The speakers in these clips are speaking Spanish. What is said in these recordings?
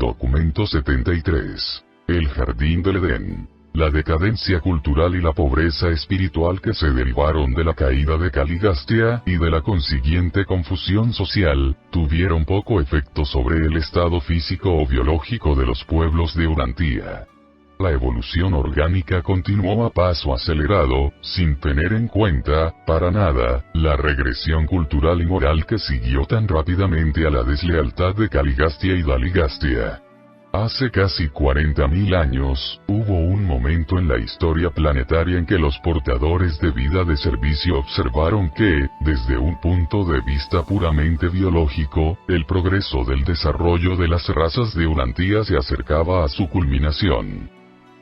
Documento 73. El Jardín del Edén. La decadencia cultural y la pobreza espiritual que se derivaron de la caída de Caligastia y de la consiguiente confusión social, tuvieron poco efecto sobre el estado físico o biológico de los pueblos de Urantía. La evolución orgánica continuó a paso acelerado, sin tener en cuenta, para nada, la regresión cultural y moral que siguió tan rápidamente a la deslealtad de Caligastia y Daligastia. Hace casi 40.000 años, hubo un momento en la historia planetaria en que los portadores de vida de servicio observaron que, desde un punto de vista puramente biológico, el progreso del desarrollo de las razas de Urantía se acercaba a su culminación.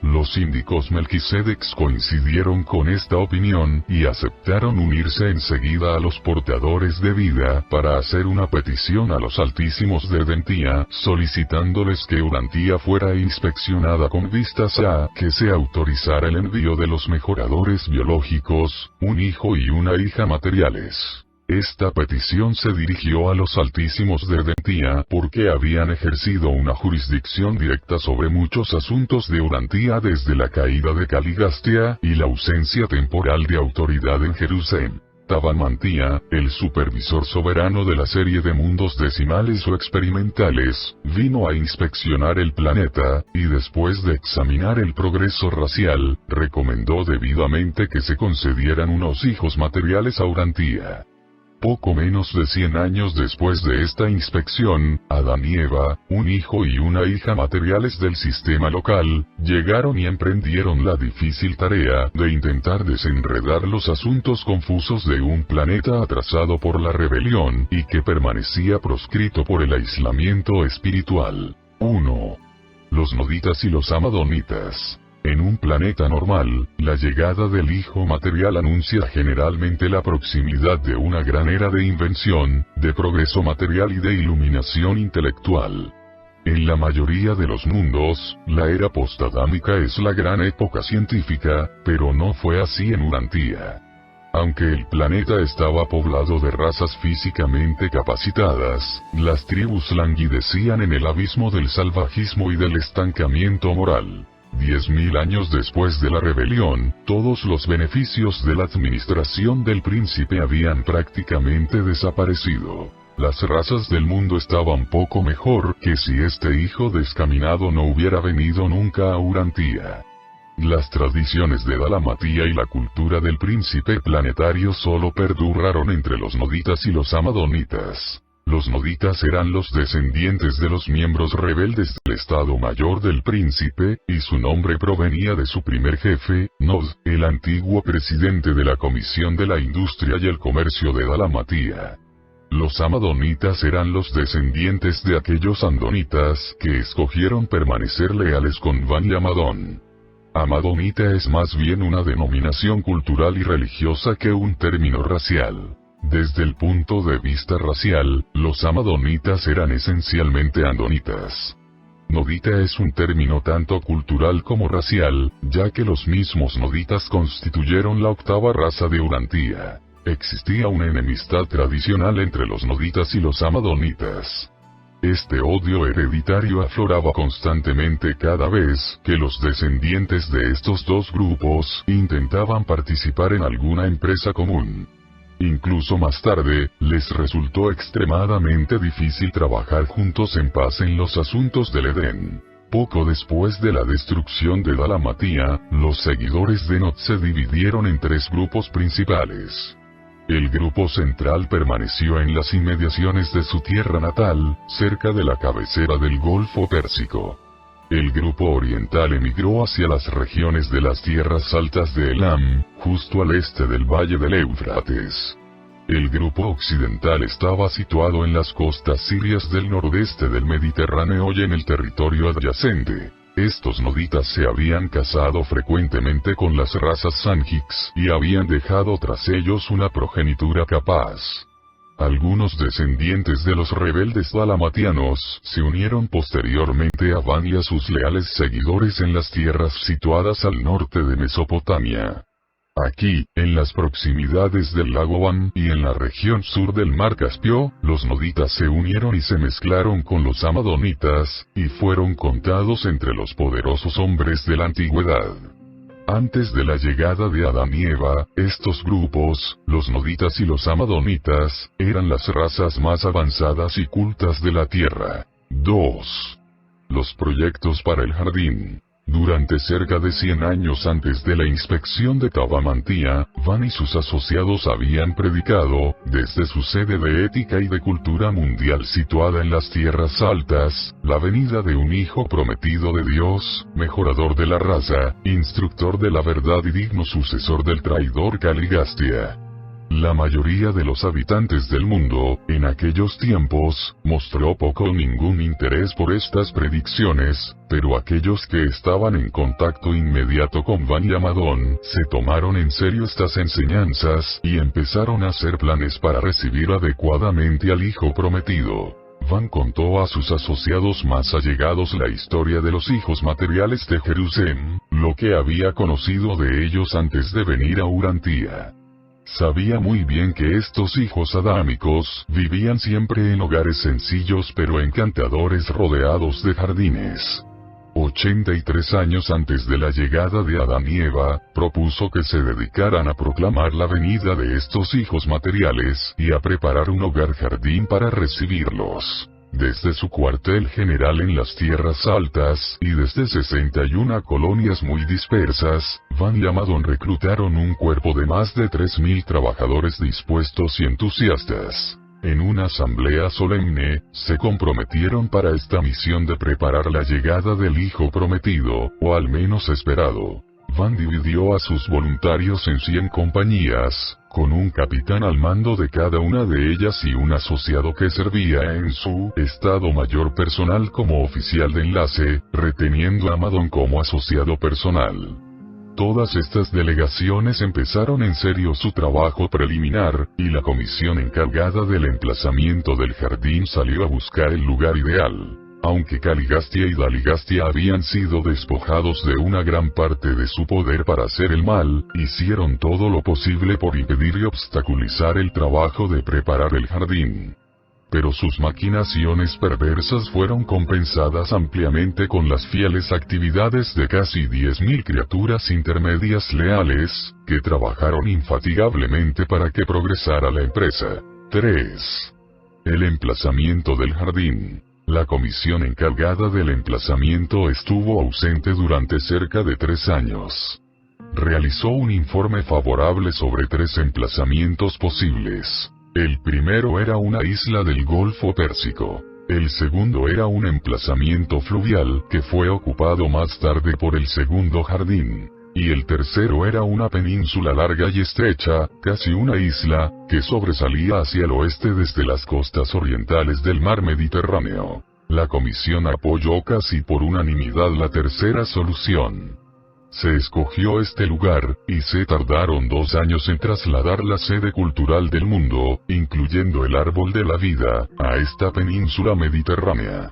Los síndicos Melquisedecs coincidieron con esta opinión y aceptaron unirse enseguida a los portadores de vida para hacer una petición a los altísimos de Edentía, solicitándoles que Urantía fuera inspeccionada con vistas a que se autorizara el envío de los mejoradores biológicos, un hijo y una hija materiales. Esta petición se dirigió a los altísimos de Edentía porque habían ejercido una jurisdicción directa sobre muchos asuntos de Urantía desde la caída de Caligastia y la ausencia temporal de autoridad en Jerusalén. Tabanmantía, el supervisor soberano de la serie de mundos decimales o experimentales, vino a inspeccionar el planeta, y después de examinar el progreso racial, recomendó debidamente que se concedieran unos hijos materiales a Urantía. Poco menos de 100 años después de esta inspección, Adán y Eva, un hijo y una hija materiales del sistema local, llegaron y emprendieron la difícil tarea de intentar desenredar los asuntos confusos de un planeta atrasado por la rebelión y que permanecía proscrito por el aislamiento espiritual. 1. Los noditas y los amadonitas. En un planeta normal, la llegada del hijo material anuncia generalmente la proximidad de una gran era de invención, de progreso material y de iluminación intelectual. En la mayoría de los mundos, la era postadámica es la gran época científica, pero no fue así en Urantía. Aunque el planeta estaba poblado de razas físicamente capacitadas, las tribus languidecían en el abismo del salvajismo y del estancamiento moral. 10.000 años después de la rebelión, todos los beneficios de la administración del príncipe habían prácticamente desaparecido. Las razas del mundo estaban poco mejor que si este hijo descaminado no hubiera venido nunca a Urantía. Las tradiciones de Dalamatía y la cultura del príncipe planetario solo perduraron entre los noditas y los amadonitas. Los noditas eran los descendientes de los miembros rebeldes del Estado Mayor del Príncipe, y su nombre provenía de su primer jefe, Nod, el antiguo presidente de la Comisión de la Industria y el Comercio de Dalamatía. Los amadonitas eran los descendientes de aquellos andonitas que escogieron permanecer leales con Van y Amadón. Amadonita es más bien una denominación cultural y religiosa que un término racial. Desde el punto de vista racial, los amadonitas eran esencialmente andonitas. Nodita es un término tanto cultural como racial, ya que los mismos noditas constituyeron la octava raza de Urantía. Existía una enemistad tradicional entre los noditas y los amadonitas. Este odio hereditario afloraba constantemente cada vez que los descendientes de estos dos grupos intentaban participar en alguna empresa común. Incluso más tarde, les resultó extremadamente difícil trabajar juntos en paz en los asuntos del Edén. Poco después de la destrucción de Dalamatía, los seguidores de Nod se dividieron en tres grupos principales. El grupo central permaneció en las inmediaciones de su tierra natal, cerca de la cabecera del Golfo Pérsico. El grupo oriental emigró hacia las regiones de las tierras altas de Elam, justo al este del valle del Éufrates. El grupo occidental estaba situado en las costas sirias del nordeste del Mediterráneo y en el territorio adyacente. Estos noditas se habían casado frecuentemente con las razas Sanjix y habían dejado tras ellos una progenitura capaz. Algunos descendientes de los rebeldes dalamatianos se unieron posteriormente a Van y a sus leales seguidores en las tierras situadas al norte de Mesopotamia. Aquí, en las proximidades del lago Van y en la región sur del mar Caspio, los noditas se unieron y se mezclaron con los amadonitas, y fueron contados entre los poderosos hombres de la antigüedad. Antes de la llegada de Adán y Eva, estos grupos, los noditas y los amadonitas, eran las razas más avanzadas y cultas de la Tierra. 2. Los proyectos para el jardín. Durante cerca de 100 años antes de la inspección de Tabamantía, Van y sus asociados habían predicado, desde su sede de ética y de cultura mundial situada en las tierras altas, la venida de un hijo prometido de Dios, mejorador de la raza, instructor de la verdad y digno sucesor del traidor Caligastia. La mayoría de los habitantes del mundo, en aquellos tiempos, mostró poco o ningún interés por estas predicciones, pero aquellos que estaban en contacto inmediato con Van y Amadón, se tomaron en serio estas enseñanzas, y empezaron a hacer planes para recibir adecuadamente al hijo prometido. Van contó a sus asociados más allegados la historia de los hijos materiales de Jerusalén, lo que había conocido de ellos antes de venir a Urantía. Sabía muy bien que estos hijos adámicos vivían siempre en hogares sencillos pero encantadores rodeados de jardines. 83 años antes de la llegada de Adán y Eva, propuso que se dedicaran a proclamar la venida de estos hijos materiales y a preparar un hogar jardín para recibirlos. Desde su cuartel general en las tierras altas, y desde 61 colonias muy dispersas, Van y Amadón reclutaron un cuerpo de más de 3.000 trabajadores dispuestos y entusiastas. En una asamblea solemne, se comprometieron para esta misión de preparar la llegada del hijo prometido, o al menos esperado. Van dividió a sus voluntarios en 100 compañías, con un capitán al mando de cada una de ellas y un asociado que servía en su estado mayor personal como oficial de enlace, reteniendo a Amadón como asociado personal. Todas estas delegaciones empezaron en serio su trabajo preliminar, y la comisión encargada del emplazamiento del jardín salió a buscar el lugar ideal. Aunque Caligastia y Daligastia habían sido despojados de una gran parte de su poder para hacer el mal, hicieron todo lo posible por impedir y obstaculizar el trabajo de preparar el jardín. Pero sus maquinaciones perversas fueron compensadas ampliamente con las fieles actividades de casi 10.000 criaturas intermedias leales, que trabajaron infatigablemente para que progresara la empresa. 3. El emplazamiento del jardín. La comisión encargada del emplazamiento estuvo ausente durante cerca de 3 años. Realizó un informe favorable sobre 3 emplazamientos posibles. El primero era una isla del Golfo Pérsico. El segundo era un emplazamiento fluvial que fue ocupado más tarde por el segundo jardín. Y el tercero era una península larga y estrecha, casi una isla, que sobresalía hacia el oeste desde las costas orientales del mar Mediterráneo. La comisión apoyó casi por unanimidad la tercera solución. Se escogió este lugar, y se tardaron 2 años en trasladar la sede cultural del mundo, incluyendo el árbol de la vida, a esta península mediterránea.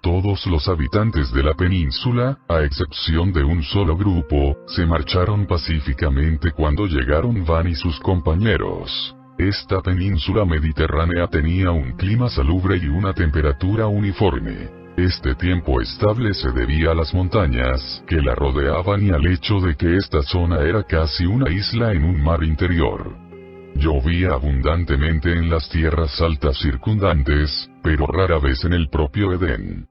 Todos los habitantes de la península, a excepción de un solo grupo, se marcharon pacíficamente cuando llegaron Van y sus compañeros. Esta península mediterránea tenía un clima salubre y una temperatura uniforme. Este tiempo estable se debía a las montañas que la rodeaban y al hecho de que esta zona era casi una isla en un mar interior. Llovía abundantemente en las tierras altas circundantes, pero rara vez en el propio Edén.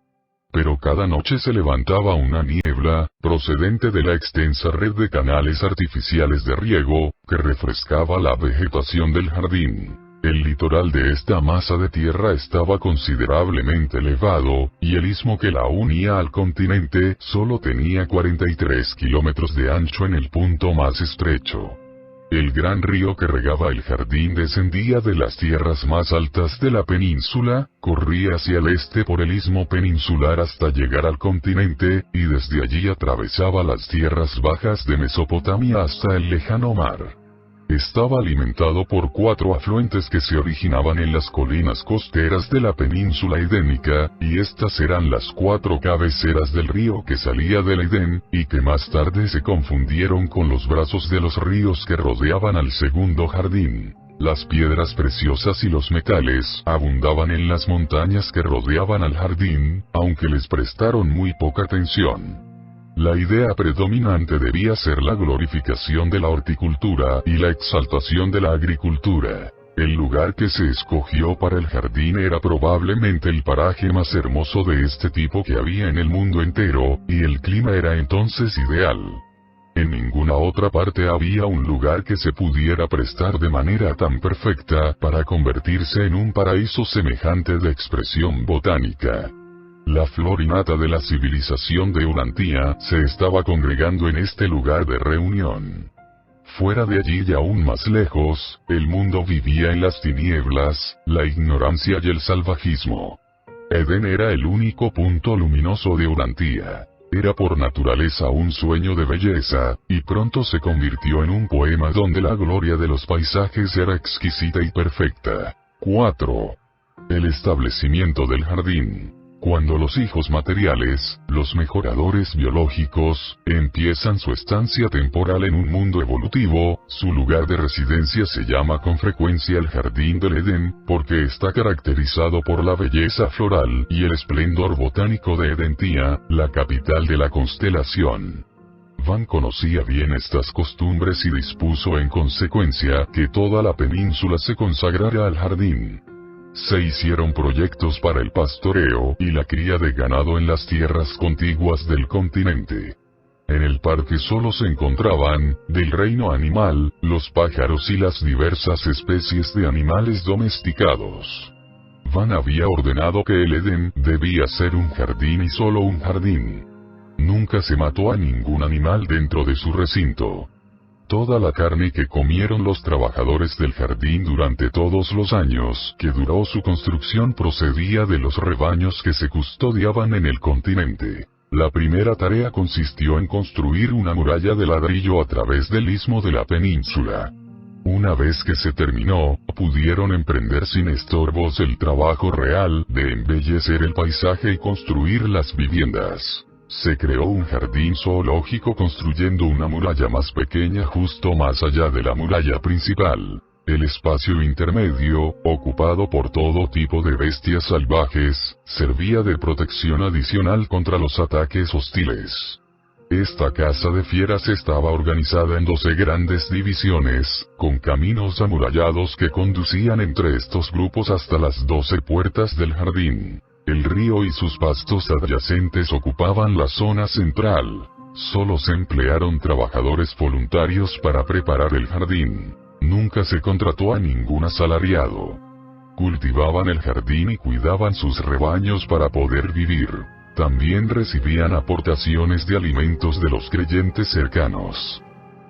Pero cada noche se levantaba una niebla, procedente de la extensa red de canales artificiales de riego, que refrescaba la vegetación del jardín. El litoral de esta masa de tierra estaba considerablemente elevado, y el istmo que la unía al continente solo tenía 43 kilómetros de ancho en el punto más estrecho. El gran río que regaba el jardín descendía de las tierras más altas de la península, corría hacia el este por el istmo peninsular hasta llegar al continente, y desde allí atravesaba las tierras bajas de Mesopotamia hasta el lejano mar. Estaba alimentado por 4 afluentes que se originaban en las colinas costeras de la península edénica, y estas eran las 4 cabeceras del río que salía del Edén, y que más tarde se confundieron con los brazos de los ríos que rodeaban al segundo jardín. Las piedras preciosas y los metales abundaban en las montañas que rodeaban al jardín, aunque les prestaron muy poca atención. La idea predominante debía ser la glorificación de la horticultura y la exaltación de la agricultura. El lugar que se escogió para el jardín era probablemente el paraje más hermoso de este tipo que había en el mundo entero, y el clima era entonces ideal. En ninguna otra parte había un lugar que se pudiera prestar de manera tan perfecta para convertirse en un paraíso semejante de expresión botánica. La flor innata de la civilización de Urantia se estaba congregando en este lugar de reunión. Fuera de allí y aún más lejos, el mundo vivía en las tinieblas, la ignorancia y el salvajismo. Edén era el único punto luminoso de Urantia. Era por naturaleza un sueño de belleza, y pronto se convirtió en un poema donde la gloria de los paisajes era exquisita y perfecta. 4. El establecimiento del jardín. Cuando los hijos materiales, los mejoradores biológicos, empiezan su estancia temporal en un mundo evolutivo, su lugar de residencia se llama con frecuencia el Jardín del Edén, porque está caracterizado por la belleza floral y el esplendor botánico de Edentia, la capital de la constelación. Van conocía bien estas costumbres y dispuso en consecuencia que toda la península se consagrara al jardín. Se hicieron proyectos para el pastoreo y la cría de ganado en las tierras contiguas del continente. En el parque solo se encontraban, del reino animal, los pájaros y las diversas especies de animales domesticados. Van había ordenado que el Edén debía ser un jardín y solo un jardín. Nunca se mató a ningún animal dentro de su recinto. Toda la carne que comieron los trabajadores del jardín durante todos los años que duró su construcción procedía de los rebaños que se custodiaban en el continente. La primera tarea consistió en construir una muralla de ladrillo a través del istmo de la península. Una vez que se terminó, pudieron emprender sin estorbos el trabajo real de embellecer el paisaje y construir las viviendas. Se creó un jardín zoológico construyendo una muralla más pequeña justo más allá de la muralla principal. El espacio intermedio, ocupado por todo tipo de bestias salvajes, servía de protección adicional contra los ataques hostiles. Esta caza de fieras estaba organizada en 12 grandes divisiones, con caminos amurallados que conducían entre estos grupos hasta las 12 puertas del jardín. El río y sus pastos adyacentes ocupaban la zona central. Solo se emplearon trabajadores voluntarios para preparar el jardín. Nunca se contrató a ningún asalariado. Cultivaban el jardín y cuidaban sus rebaños para poder vivir. También recibían aportaciones de alimentos de los creyentes cercanos.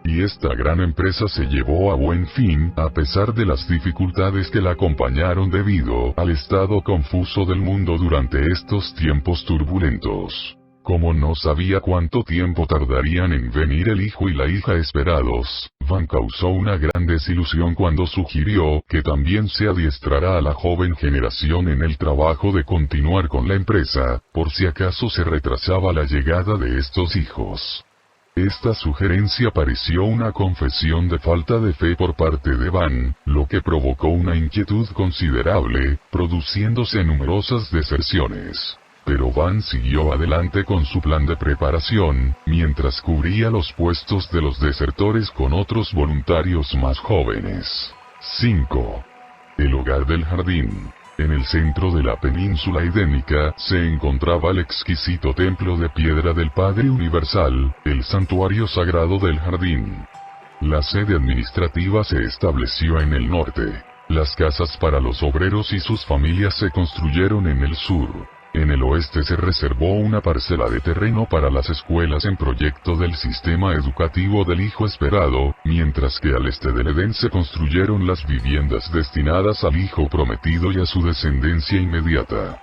Y esta gran empresa se llevó a buen fin, a pesar de las dificultades que la acompañaron debido al estado confuso del mundo durante estos tiempos turbulentos. Como no sabía cuánto tiempo tardarían en venir el hijo y la hija esperados, Van causó una gran desilusión cuando sugirió que también se adiestrara a la joven generación en el trabajo de continuar con la empresa, por si acaso se retrasaba la llegada de estos hijos. Esta sugerencia pareció una confesión de falta de fe por parte de Van, lo que provocó una inquietud considerable, produciéndose numerosas deserciones. Pero Van siguió adelante con su plan de preparación, mientras cubría los puestos de los desertores con otros voluntarios más jóvenes. 5. El hogar del jardín. En el centro de la península edénica se encontraba el exquisito templo de piedra del Padre Universal, el santuario sagrado del jardín. La sede administrativa se estableció en el norte. Las casas para los obreros y sus familias se construyeron en el sur. En el oeste se reservó una parcela de terreno para las escuelas en proyecto del sistema educativo del hijo esperado, mientras que al este del Edén se construyeron las viviendas destinadas al hijo prometido y a su descendencia inmediata.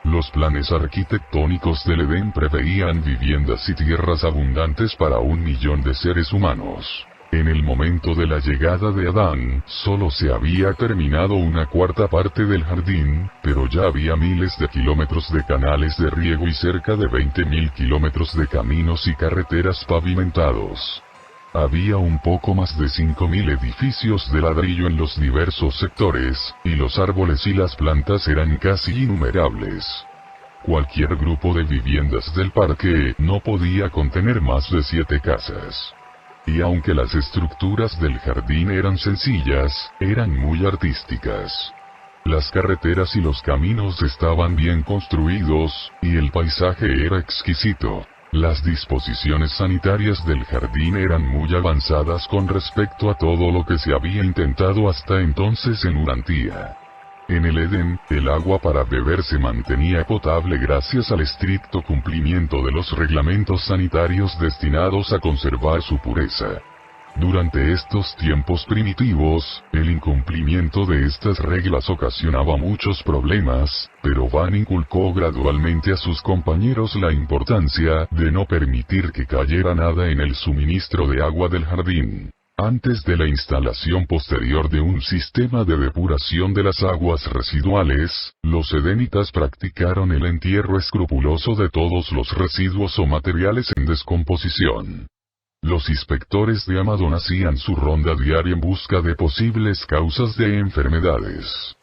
Los planes arquitectónicos del Edén preveían viviendas y tierras abundantes para 1 millón de seres humanos. En el momento de la llegada de Adán, solo se había terminado 1/4 parte del jardín, pero ya había miles de kilómetros de canales de riego y cerca de 20.000 kilómetros de caminos y carreteras pavimentados. Había un poco más de 5.000 edificios de ladrillo en los diversos sectores, y los árboles y las plantas eran casi innumerables. Cualquier grupo de viviendas del parque no podía contener más de 7 casas. Y aunque las estructuras del jardín eran sencillas, eran muy artísticas. Las carreteras y los caminos estaban bien construidos, y el paisaje era exquisito. Las disposiciones sanitarias del jardín eran muy avanzadas con respecto a todo lo que se había intentado hasta entonces en Urantía. En el Edén, el agua para beber se mantenía potable gracias al estricto cumplimiento de los reglamentos sanitarios destinados a conservar su pureza. Durante estos tiempos primitivos, el incumplimiento de estas reglas ocasionaba muchos problemas, pero Van inculcó gradualmente a sus compañeros la importancia de no permitir que cayera nada en el suministro de agua del jardín. Antes de la instalación posterior de un sistema de depuración de las aguas residuales, los edenitas practicaron el entierro escrupuloso de todos los residuos o materiales en descomposición. Los inspectores de Amadón hacían su ronda diaria en busca de posibles causas de enfermedades.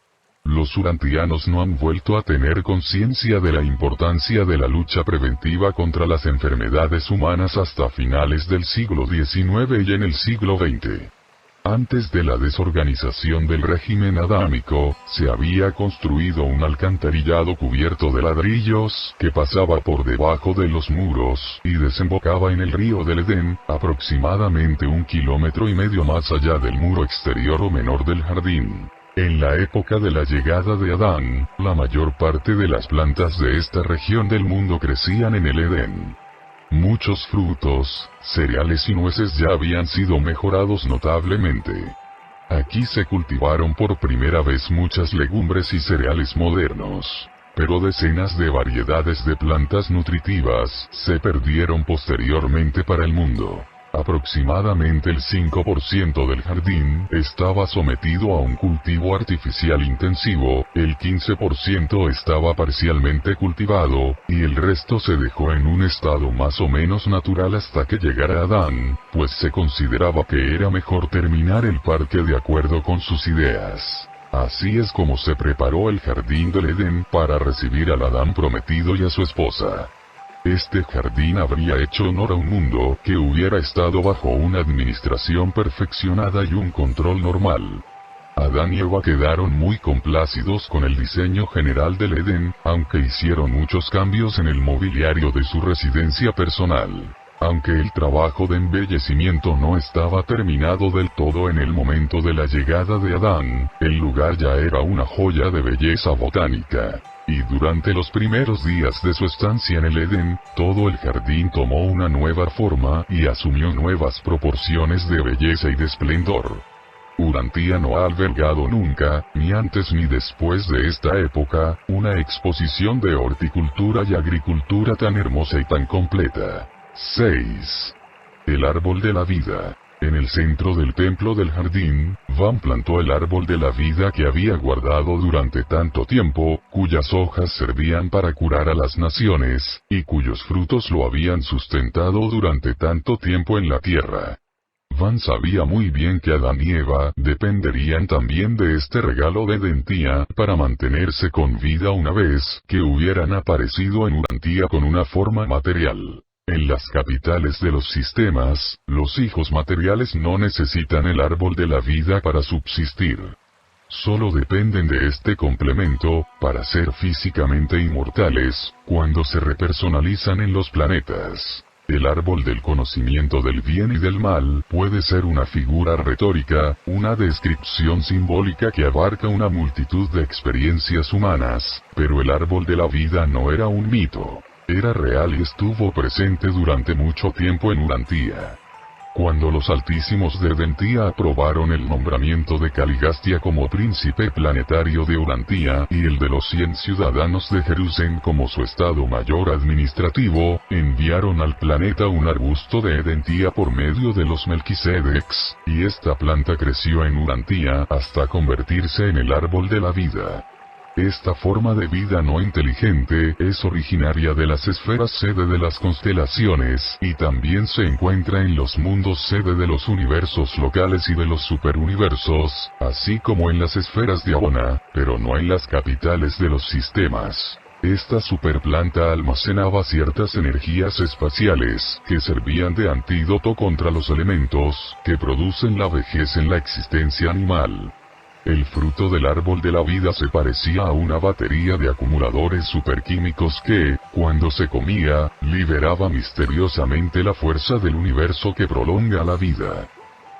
Los urantianos no han vuelto a tener conciencia de la importancia de la lucha preventiva contra las enfermedades humanas hasta finales del siglo XIX y en el siglo XX. Antes de la desorganización del régimen adámico, se había construido un alcantarillado cubierto de ladrillos, que pasaba por debajo de los muros, y desembocaba en el río del Edén, aproximadamente 1,5 kilómetros más allá del muro exterior o menor del jardín. En la época de la llegada de Adán, la mayor parte de las plantas de esta región del mundo crecían en el Edén. Muchos frutos, cereales y nueces ya habían sido mejorados notablemente. Aquí se cultivaron por primera vez muchas legumbres y cereales modernos, pero decenas de variedades de plantas nutritivas se perdieron posteriormente para el mundo. Aproximadamente el 5% del jardín estaba sometido a un cultivo artificial intensivo, el 15% estaba parcialmente cultivado, y el resto se dejó en un estado más o menos natural hasta que llegara Adán, pues se consideraba que era mejor terminar el parque de acuerdo con sus ideas. Así es como se preparó el jardín del Edén para recibir al Adán prometido y a su esposa. Este jardín habría hecho honor a un mundo que hubiera estado bajo una administración perfeccionada y un control normal. Adán y Eva quedaron muy complacidos con el diseño general del Edén, aunque hicieron muchos cambios en el mobiliario de su residencia personal. Aunque el trabajo de embellecimiento no estaba terminado del todo en el momento de la llegada de Adán, el lugar ya era una joya de belleza botánica. Y durante los primeros días de su estancia en el Edén, todo el jardín tomó una nueva forma y asumió nuevas proporciones de belleza y de esplendor. Urantía no ha albergado nunca, ni antes ni después de esta época, una exposición de horticultura y agricultura tan hermosa y tan completa. 6. El árbol de la vida. En el centro del templo del jardín, Van plantó el árbol de la vida que había guardado durante tanto tiempo, cuyas hojas servían para curar a las naciones, y cuyos frutos lo habían sustentado durante tanto tiempo en la tierra. Van sabía muy bien que Adán y Eva dependerían también de este regalo de Urantía para mantenerse con vida una vez que hubieran aparecido en Urantía con una forma material. En las capitales de los sistemas, los hijos materiales no necesitan el árbol de la vida para subsistir. Solo dependen de este complemento, para ser físicamente inmortales, cuando se repersonalizan en los planetas. El árbol del conocimiento del bien y del mal puede ser una figura retórica, una descripción simbólica que abarca una multitud de experiencias humanas, pero el árbol de la vida no era un mito. Era real y estuvo presente durante mucho tiempo en Urantia. Cuando los altísimos de Edentia aprobaron el nombramiento de Caligastia como príncipe planetario de Urantia y el de los 100 ciudadanos de Jerusalén como su estado mayor administrativo, enviaron al planeta un arbusto de Edentia por medio de los Melquisedecs, y esta planta creció en Urantia hasta convertirse en el árbol de la vida. Esta forma de vida no inteligente es originaria de las esferas sede de las constelaciones y también se encuentra en los mundos sede de los universos locales y de los superuniversos, así como en las esferas de Abona, pero no en las capitales de los sistemas. Esta superplanta almacenaba ciertas energías espaciales que servían de antídoto contra los elementos que producen la vejez en la existencia animal. El fruto del árbol de la vida se parecía a una batería de acumuladores superquímicos que, cuando se comía, liberaba misteriosamente la fuerza del universo que prolonga la vida.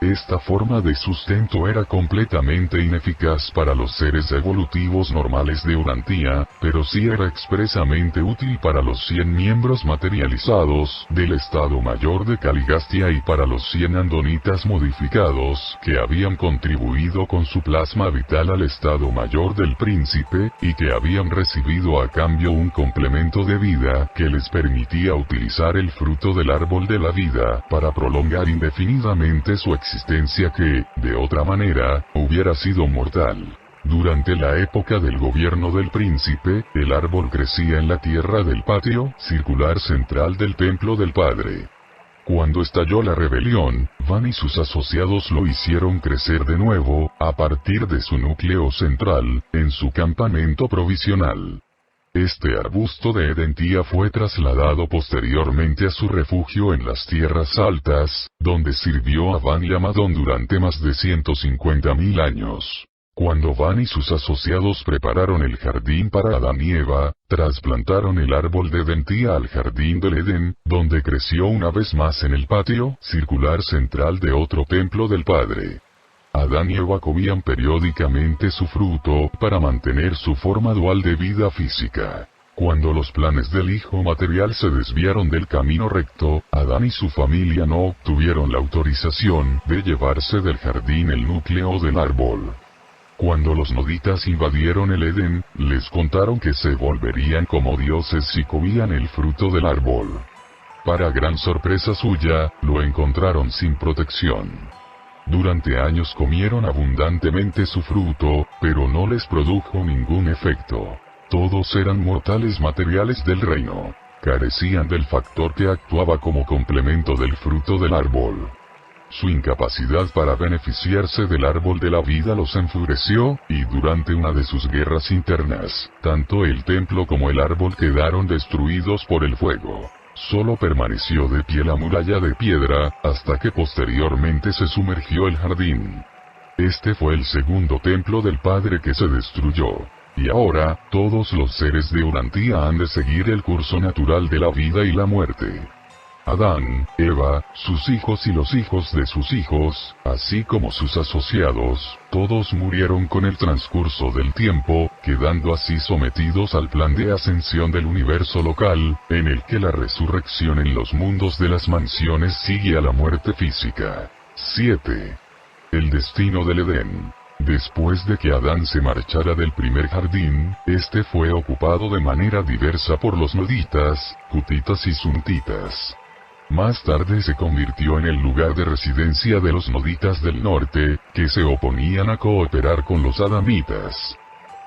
Esta forma de sustento era completamente ineficaz para los seres evolutivos normales de Urantia, pero sí era expresamente útil para los 100 miembros materializados del estado mayor de Caligastia y para los 100 andonitas modificados que habían contribuido con su plasma vital al estado mayor del príncipe, y que habían recibido a cambio un complemento de vida que les permitía utilizar el fruto del árbol de la vida para prolongar indefinidamente su existencia que, de otra manera, hubiera sido mortal. Durante la época del gobierno del príncipe, el árbol crecía en la tierra del patio circular central del templo del padre. Cuando estalló la rebelión, Van y sus asociados lo hicieron crecer de nuevo, a partir de su núcleo central, en su campamento provisional. Este arbusto de Edentia fue trasladado posteriormente a su refugio en las tierras altas, donde sirvió a Van y a Madón durante más de 150.000 años. Cuando Van y sus asociados prepararon el jardín para Adán y Eva, trasplantaron el árbol de Edentia al jardín del Edén, donde creció una vez más en el patio circular central de otro templo del Padre. Adán y Eva comían periódicamente su fruto para mantener su forma dual de vida física. Cuando los planes del hijo material se desviaron del camino recto, Adán y su familia no obtuvieron la autorización de llevarse del jardín el núcleo del árbol. Cuando los noditas invadieron el Edén, les contaron que se volverían como dioses si comían el fruto del árbol. Para gran sorpresa suya, lo encontraron sin protección. Durante años comieron abundantemente su fruto, pero no les produjo ningún efecto. Todos eran mortales materiales del reino. Carecían del factor que actuaba como complemento del fruto del árbol. Su incapacidad para beneficiarse del árbol de la vida los enfureció, y durante una de sus guerras internas, tanto el templo como el árbol quedaron destruidos por el fuego. Solo permaneció de pie la muralla de piedra, hasta que posteriormente se sumergió el jardín. Este fue el segundo templo del Padre que se destruyó. Y ahora, todos los seres de Urantia han de seguir el curso natural de la vida y la muerte. Adán, Eva, sus hijos y los hijos de sus hijos, así como sus asociados, todos murieron con el transcurso del tiempo, quedando así sometidos al plan de ascensión del universo local, en el que la resurrección en los mundos de las mansiones sigue a la muerte física. 7. El destino del Edén. Después de que Adán se marchara del primer jardín, este fue ocupado de manera diversa por los noditas, cutitas y suntitas. Más tarde se convirtió en el lugar de residencia de los noditas del norte, que se oponían a cooperar con los adamitas.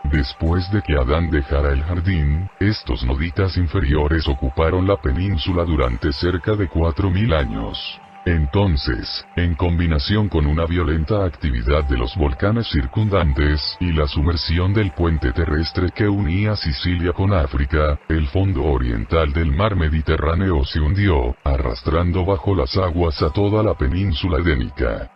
Después de que Adán dejara el jardín, estos noditas inferiores ocuparon la península durante cerca de 4.000 años. Entonces, en combinación con una violenta actividad de los volcanes circundantes y la sumersión del puente terrestre que unía Sicilia con África, el fondo oriental del mar Mediterráneo se hundió, arrastrando bajo las aguas a toda la península edénica.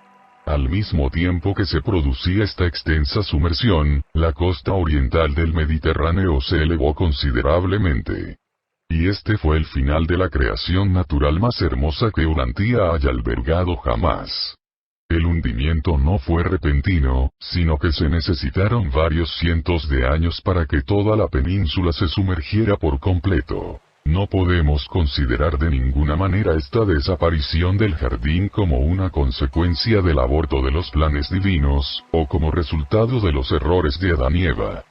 Al mismo tiempo que se producía esta extensa sumersión, la costa oriental del Mediterráneo se elevó considerablemente. Y este fue el final de la creación natural más hermosa que Urantia haya albergado jamás. El hundimiento no fue repentino, sino que se necesitaron varios cientos de años para que toda la península se sumergiera por completo. No podemos considerar de ninguna manera esta desaparición del jardín como una consecuencia del aborto de los planes divinos, o como resultado de los errores de Adán y Eva.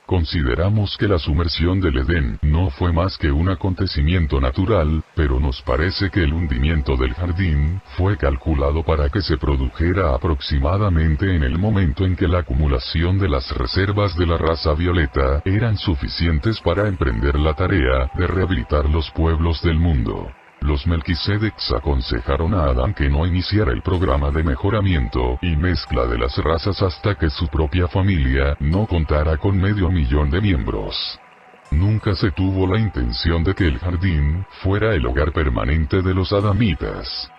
Consideramos que la sumersión del Edén no fue más que un acontecimiento natural, pero nos parece que el hundimiento del jardín fue calculado para que se produjera aproximadamente en el momento en que la acumulación de las reservas de la raza violeta eran suficientes para emprender la tarea de rehabilitar los pueblos del mundo. Los Melquisedecs aconsejaron a Adán que no iniciara el programa de mejoramiento y mezcla de las razas hasta que su propia familia no contara con 500.000 de miembros. Nunca se tuvo la intención de que el jardín fuera el hogar permanente de los adamitas.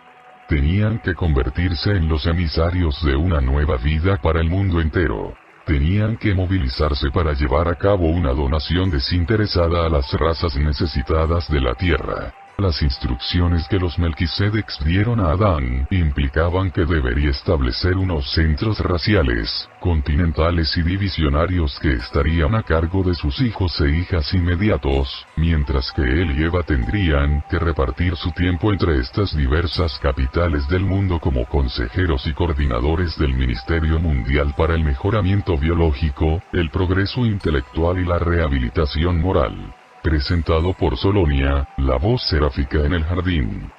Tenían que convertirse en los emisarios de una nueva vida para el mundo entero. Tenían que movilizarse para llevar a cabo una donación desinteresada a las razas necesitadas de la tierra. Las instrucciones que los Melquisedecs dieron a Adán implicaban que debería establecer unos centros raciales, continentales y divisionarios que estarían a cargo de sus hijos e hijas inmediatos, mientras que él y Eva tendrían que repartir su tiempo entre estas diversas capitales del mundo como consejeros y coordinadores del Ministerio Mundial para el Mejoramiento Biológico, el Progreso Intelectual y la Rehabilitación Moral. Presentado por Solonia, la voz seráfica en el jardín.